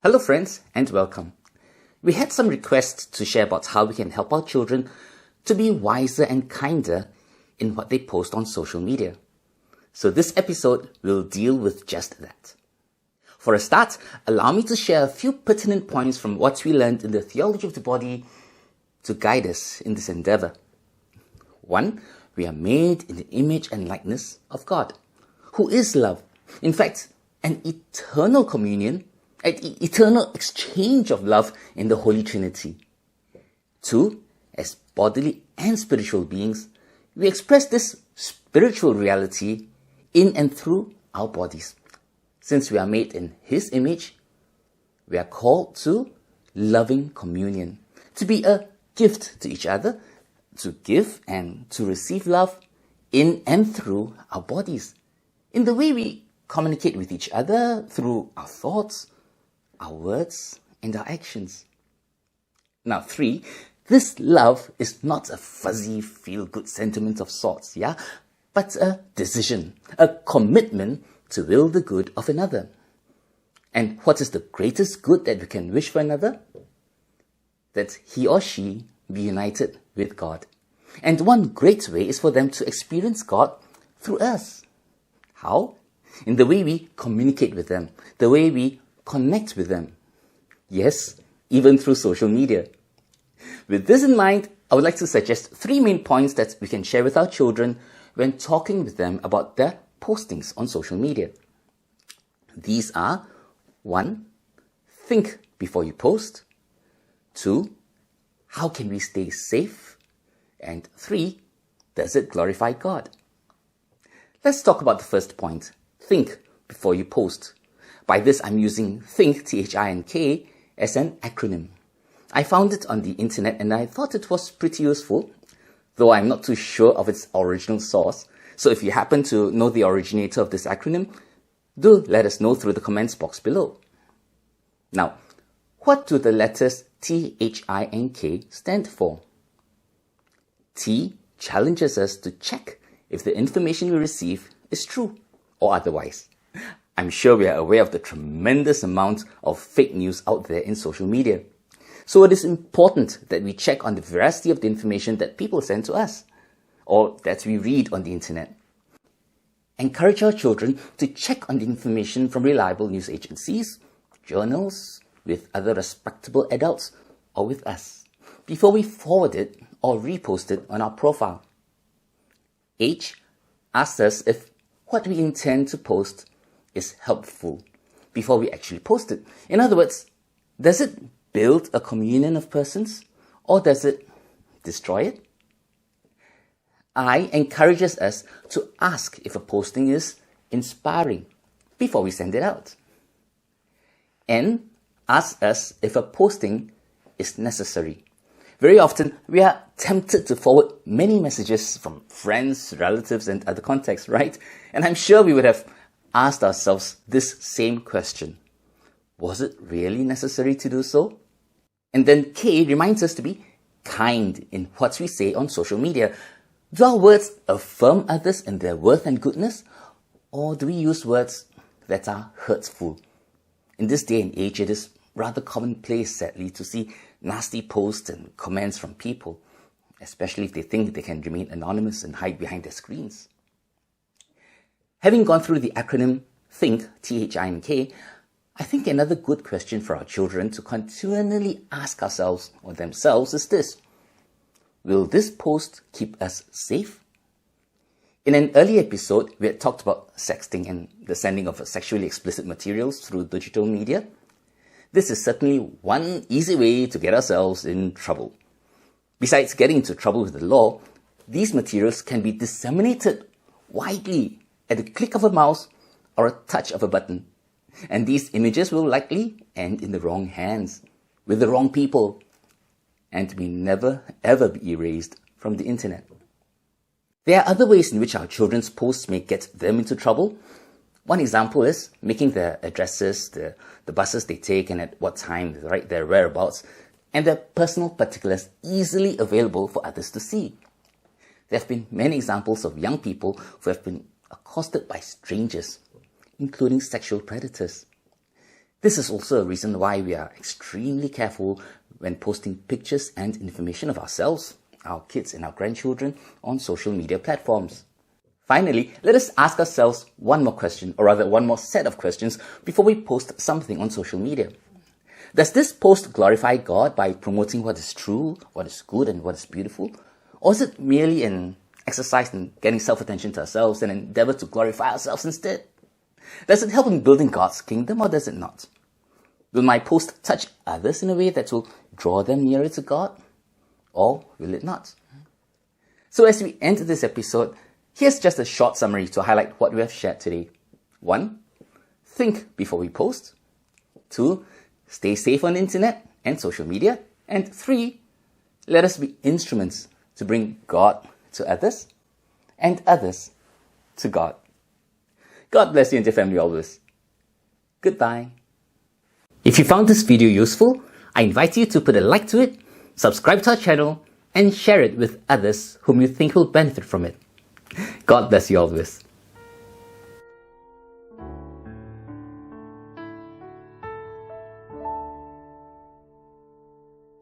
Hello friends and welcome. We had some requests to share about how we can help our children to be wiser and kinder in what they post on social media. So this episode will deal with just that. For a start, allow me to share a few pertinent points from what we learned in the theology of the body to guide us in this endeavor. 1. We are made in the image and likeness of God, who is love. In fact, an eternal communion, an eternal exchange of love in the Holy Trinity. 2. As bodily and spiritual beings, we express this spiritual reality in and through our bodies. Since we are made in His image, we are called to loving communion, to be a gift to each other, to give and to receive love in and through our bodies, in the way we communicate with each other through our thoughts, our words, and our actions. Now 3, this love is not a fuzzy feel-good sentiment of sorts, but a decision, a commitment to will the good of another. And what is the greatest good that we can wish for another? That he or she be united with God. And one great way is for them to experience God through us. How? In the way we communicate with them, the way we connect with them. Yes, even through social media. With this in mind, I would like to suggest 3 main points that we can share with our children when talking with them about their postings on social media. These are 1. Think before you post. 2. How can we stay safe? And 3. Does it glorify God? Let's talk about the first point. Think before you post. By this, I'm using T.H.I.N.K, T.H.I.N.K as an acronym. I found it on the internet and I thought it was pretty useful, though I'm not too sure of its original source. So if you happen to know the originator of this acronym, do let us know through the comments box below. Now, what do the letters T.H.I.N.K stand for? T challenges us to check if the information we receive is true or otherwise. I'm sure we are aware of the tremendous amount of fake news out there in social media. So it is important that we check on the veracity of the information that people send to us, or that we read on the internet. Encourage our children to check on the information from reliable news agencies, journals, with other respectable adults, or with us, before we forward it or repost it on our profile. H asks us if what we intend to post is helpful before we actually post it. In other words, does it build a communion of persons or does it destroy it? I encourages us to ask if a posting is inspiring before we send it out. N asks us if a posting is necessary. Very often, we are tempted to forward many messages from friends, relatives, and other contacts, right? And I'm sure we would have asked ourselves this same question. Was it really necessary to do so? And then K reminds us to be kind in what we say on social media. Do our words affirm others in their worth and goodness? Or do we use words that are hurtful? In this day and age, it is rather commonplace, sadly, to see nasty posts and comments from people, especially if they think they can remain anonymous and hide behind their screens. Having gone through the acronym THINK, T-H-I-N-K, I think another good question for our children to continually ask ourselves or themselves is this: will this post keep us safe? In an early episode, we had talked about sexting and the sending of sexually explicit materials through digital media. This is certainly one easy way to get ourselves in trouble. Besides getting into trouble with the law, these materials can be disseminated widely at the click of a mouse or a touch of a button. And these images will likely end in the wrong hands, with the wrong people, and may never ever be erased from the internet. There are other ways in which our children's posts may get them into trouble. One example is making their addresses, the buses they take and at what time, right, their whereabouts, and their personal particulars easily available for others to see. There have been many examples of young people who have been accosted by strangers, including sexual predators. This is also a reason why we are extremely careful when posting pictures and information of ourselves, our kids and our grandchildren on social media platforms. Finally, let us ask ourselves one more question, or rather one more set of questions before we post something on social media. Does this post glorify God by promoting what is true, what is good and what is beautiful? Or is it merely an exercise in getting self-attention to ourselves and endeavor to glorify ourselves instead? Does it help in building God's kingdom or does it not? Will my post touch others in a way that will draw them nearer to God? Or will it not? So as we end this episode, here's just a short summary to highlight what we have shared today. 1. Think before we post. 2. Stay safe on the internet and social media. And 3. Let us be instruments to bring God to others and others to God. God bless you and your family always. Goodbye. If you found this video useful, I invite you to put a like to it, subscribe to our channel, and share it with others whom you think will benefit from it. God bless you always.